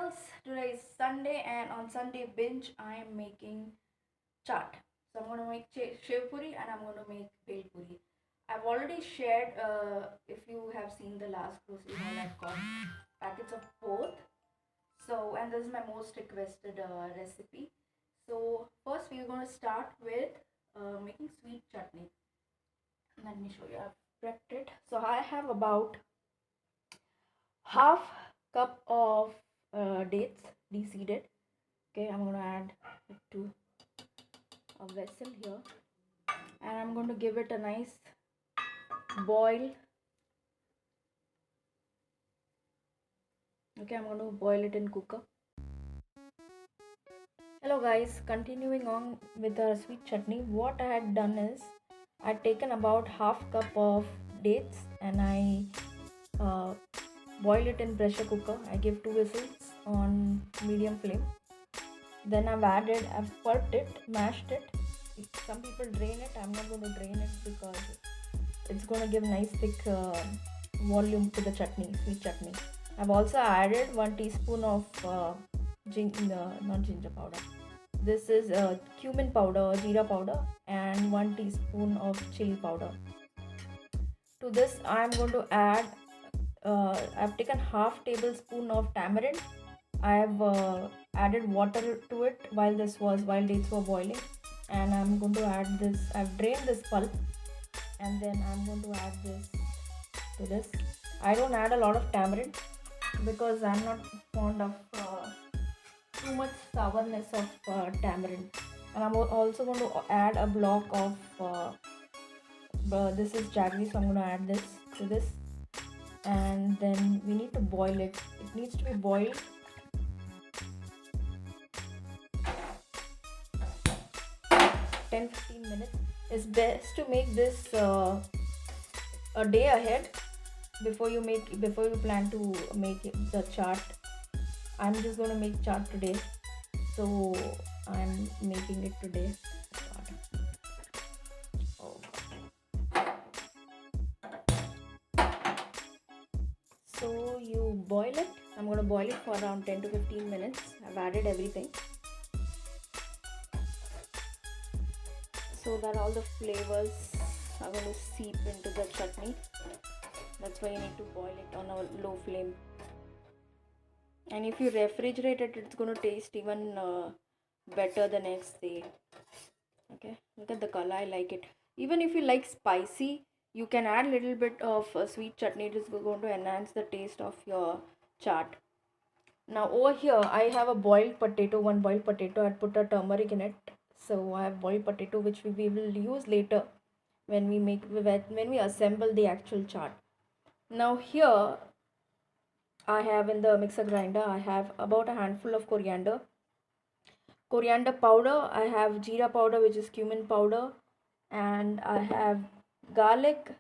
viewers, today is Sunday and on Sunday binge I am making chaat. So I'm going to make shiv puri and I'm going to make bel puri. I've already shared, if you have seen the last grocery haul, I've got packets of both. So, and this is my most requested recipe. So first we're going to start with making sweet chutney. Let me show you. I've prepped it. So I have about half cup of dates de-seeded. Okay, I'm gonna add it to a vessel here and I'm going to give it a nice boil. Okay, I'm going to boil it in cooker. Hello guys, continuing on with our sweet chutney, what I had done is I'd taken about half cup of dates and I uh, boil it in pressure cooker. I give 2 whistles on medium flame. Then I've pulped it, mashed it. Some people drain it. I'm not going to drain it because it's going to give nice thick volume to the chutney, sweet chutney. I've also added 1 teaspoon of not ginger powder. This is cumin powder, jeera powder, and 1 teaspoon of chili powder. To this, I'm going to add. I've taken half tablespoon of tamarind. I've added water to it while dates were boiling, and I'm going to add this. I've drained this pulp, and then I'm going to add this to this. I don't add a lot of tamarind because I'm not fond of too much sourness of tamarind. And I'm also going to add a block of this is jaggery, so I'm going to add this to this, and then we need to boil it. It needs to be boiled 10-15 minutes. It's best to make this a day ahead before you plan to make the chaat. I'm just going to make chaat today, so I'm making it today. Oh. So you boil it. I'm going to boil it for around 10 to 15 minutes. I've added everything so that all the flavors are going to seep into the chutney. That's why you need to boil it on a low flame. And if you refrigerate it, it's going to taste even better the next day. Okay, look at the color. I like it. Even if you like spicy, you can add a little bit of sweet chutney. It is going to enhance the taste of your chaat. Now over here I have a boiled potato, one boiled potato. I put a turmeric in it. So I have boiled potato which we will use later when we assemble the actual chaat. Now here I have in the mixer grinder, I have about a handful of coriander powder. I have jeera powder, which is cumin powder, and I have garlic.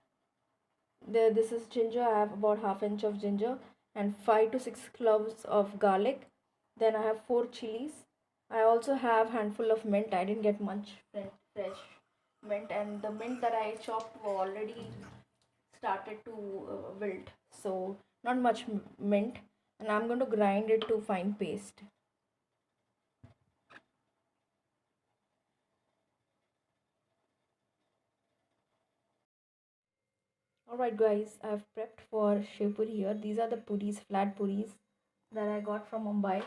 This is ginger. I have about half inch of ginger and 5 to 6 cloves of garlic. Then I have 4 chilies. I also have handful of mint. I didn't get much fresh mint, and the mint that I chopped already started to wilt, so not much mint, and I'm going to grind it to fine paste. Alright guys, I've prepped for shiv puri here. These are the puris, flat puris that I got from Mumbai,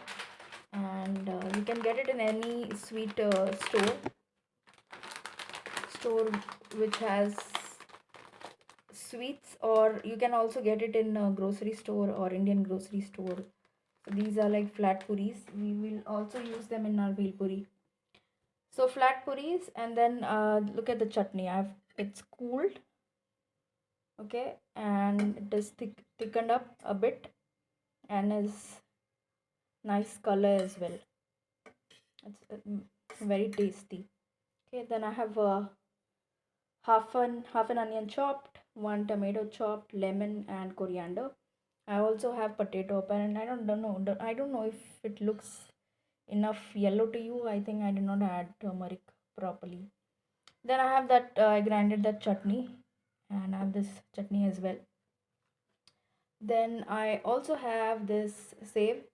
and you can get it in any sweet store which has sweets, or you can also get it in a grocery store or Indian grocery store. So these are like flat puris. We will also use them in our bel puri. So flat puris, and then look at the chutney. It's cooled, okay, and it is thickened up a bit and is nice color as well. It's very tasty. Okay, then I have half an onion chopped, 1 tomato chopped, lemon and coriander. I also have potato, and I don't know if it looks enough yellow to you. I think I did not add turmeric properly. Then I have that I grinded that chutney, and I have this chutney as well. Then I also have this save.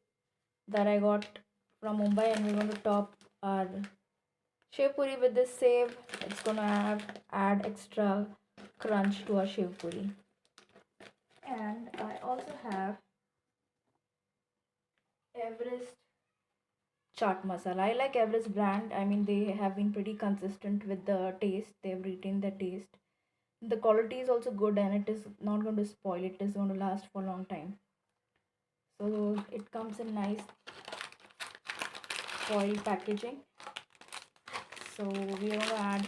that I got from Mumbai, and we're going to top our Shiv Puri with this save. It's gonna add extra crunch to our Shiv Puri. And I also have Everest chaat masala. I like Everest brand. I mean, they have been pretty consistent with the taste. They've retained the taste. The quality is also good, and it is not going to spoil. It is going to last for a long time. So it comes in nice foil packaging. So we are going to add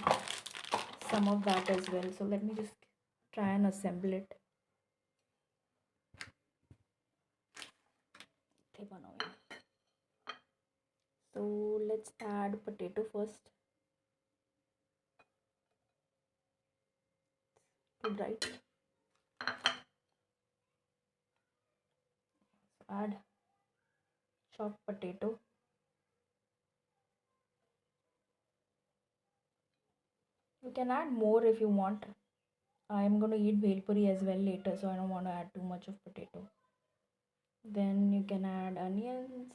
some of that as well. So let me just try and assemble it. So let's add potato first. Right. So add chopped potato. You can add more if you want. I'm going to eat bhel puri as well later, so I don't want to add too much of potato. Then you can add onions.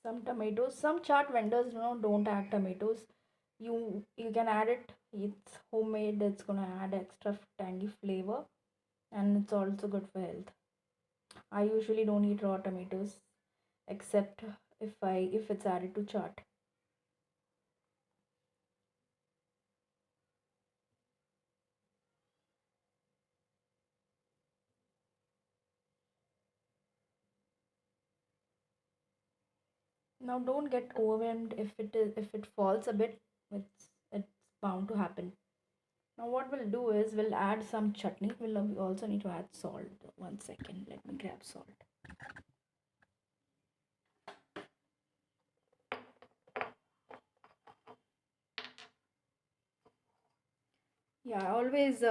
Some tomatoes. Some chaat vendors don't add tomatoes. You can add it. It's homemade. It's gonna add extra tangy flavor, and it's also good for health. I usually don't eat raw tomatoes except if it's added to chaat. Now don't get overwhelmed if it falls a bit. It's bound to happen. Now what we'll do is we'll add some chutney. We also need to add salt. One second, let me grab salt. Yeah, I always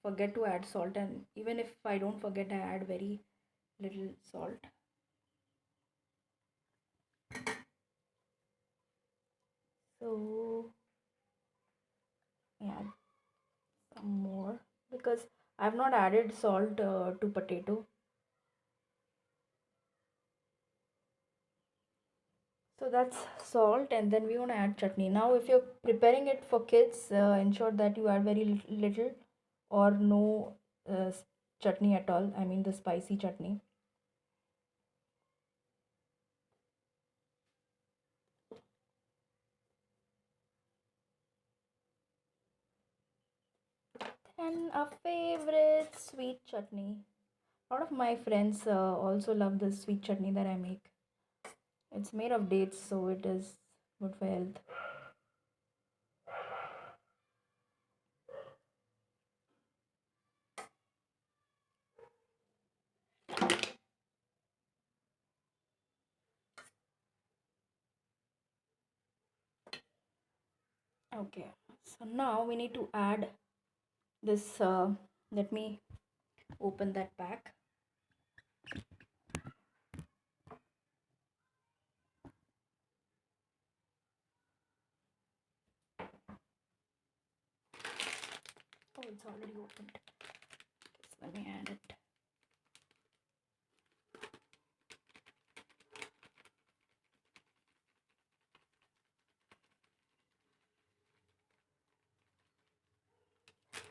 forget to add salt, and even if I don't forget, I add very little salt. So yeah, some more because I've not added salt to potato. So that's salt, and then we want to add chutney. Now, if you're preparing it for kids, ensure that you add very little or no chutney at all. I mean, the spicy chutney. And a favorite sweet chutney. A lot of my friends also love the sweet chutney that I make. It's made of dates, so it is good for health. Okay, so now we need to add this. Let me open that pack. Oh, it's already opened. So let me add it.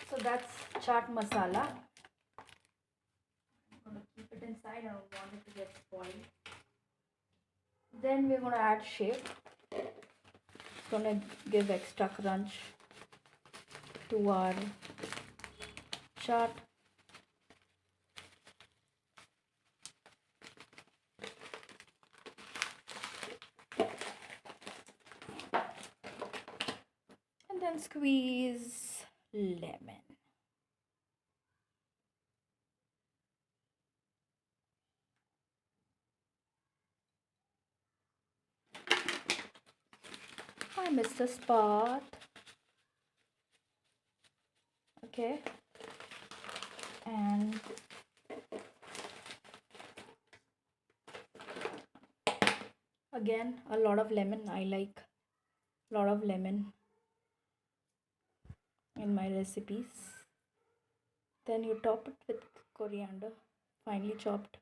So that's chaat masala. I'm gonna keep it inside. I don't want it to get spoiled. Then we're gonna add shape. It's gonna give extra crunch to our chaat. And then squeeze lemon. I missed a spot. Okay. And Again, a lot of lemon. I like a lot of lemon in my recipes. Then you top it with coriander, finely chopped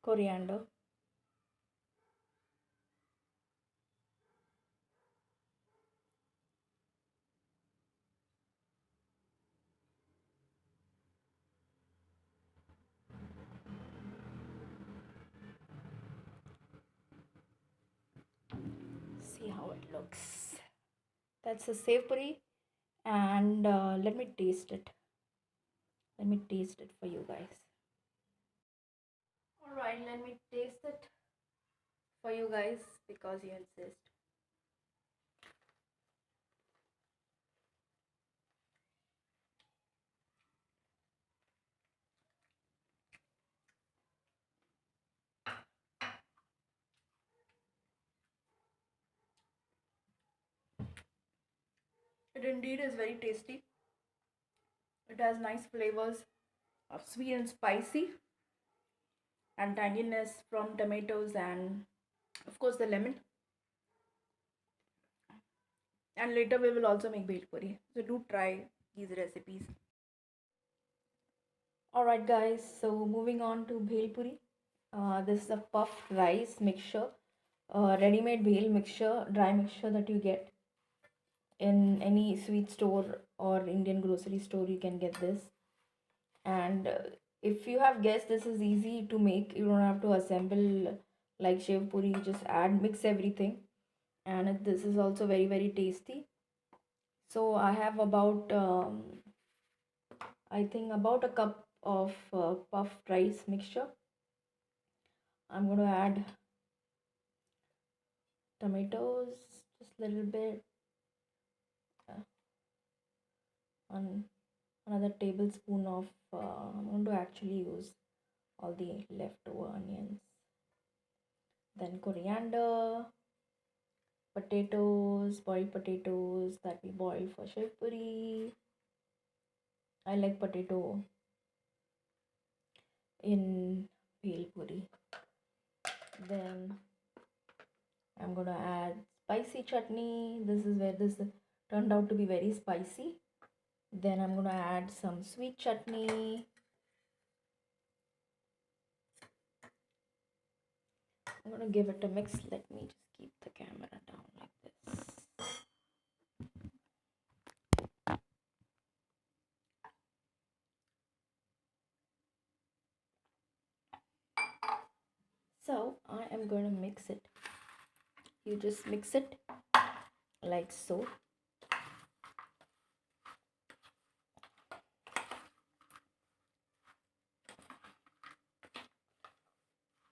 coriander. See how it looks. That's a sev puri, and let me taste it. Let me taste it for you guys. All right, let me taste it for you guys because you insist. It indeed is very tasty. It has nice flavors of sweet and spicy, and tanginess from tomatoes, and of course the lemon. And later we will also make bhel puri, so do try these recipes. All right guys, so moving on to bhel puri. This is a puffed rice mixture, ready-made bhel mixture, dry mixture that you get in any sweet store or Indian grocery store. You can get this. And if you have guessed, this is easy to make. You don't have to assemble like shev puri. You just add, mix everything, and this is also very very tasty. So I have about I think about a cup of puffed rice mixture. I'm going to add tomatoes, just a little bit, uh, on another tablespoon of I'm going to actually use all the leftover onions, then coriander, potatoes, boiled potatoes that we boil for shev puri. I like potato in bhel puri. Then I'm gonna add spicy chutney. This is where this turned out to be very spicy. Then I'm gonna add some sweet chutney. I'm gonna give it a mix. Let me just keep the camera down like this. So I am gonna mix it. You just mix it like so.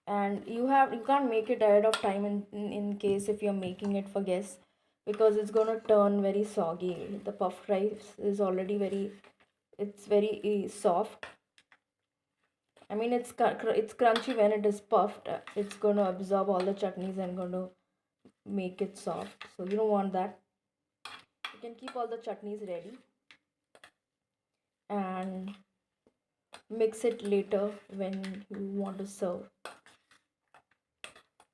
And you can't make it ahead of time in case if you're making it for guests, because it's gonna turn very soggy. The puffed rice is already very, it's very soft. I mean, it's crunchy when it is puffed. It's gonna absorb all the chutneys and gonna make it soft. So you don't want that. You can keep all the chutneys ready and mix it later when you want to serve.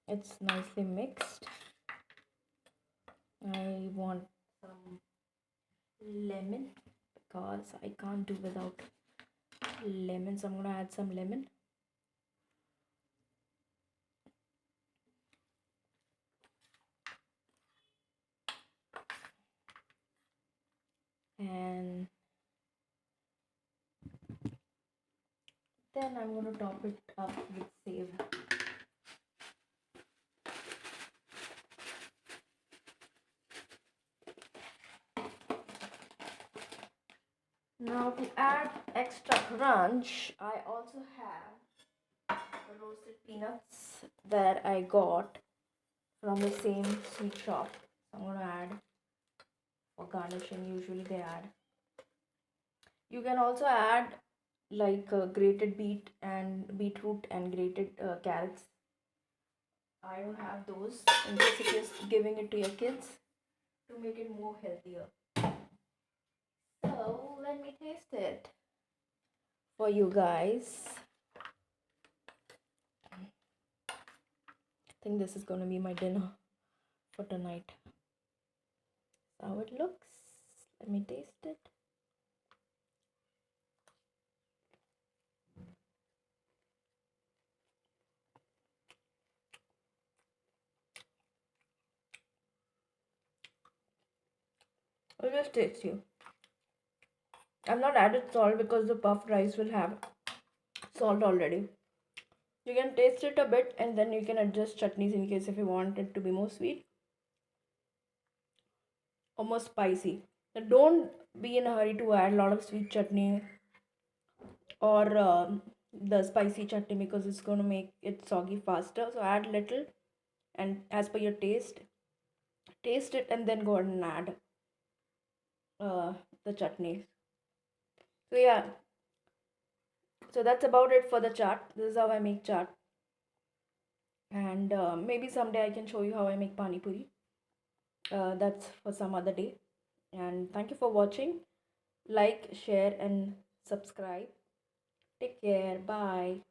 It's nicely mixed. I want some lemon because I can't do without lemon, so I'm gonna add some lemon. And then I'm gonna top it up with sev. Now to add extra crunch, I also have roasted peanuts that I got from the same sweet shop. So I'm gonna add for garnishing. Usually they add. You can also add like grated beetroot and grated carrots. I don't have those in case if you're giving it to your kids to make it more healthier. So let me taste it for you guys. think this is gonna be my dinner for tonight. How it looks. Let me taste it. It just tastes you. I've not added salt because the puffed rice will have salt already. You can taste it a bit and then you can adjust chutneys in case if you want it to be more sweet or more spicy. Now don't be in a hurry to add a lot of sweet chutney or the spicy chutney because it's going to make it soggy faster. So add little and as per your taste it and then go and add uh, the chutneys. So yeah, so that's about it for the chaat. This is how I make chaat, and maybe someday I can show you how I make pani puri. That's for some other day. And thank you for watching. Like, share, and subscribe. Take care. Bye.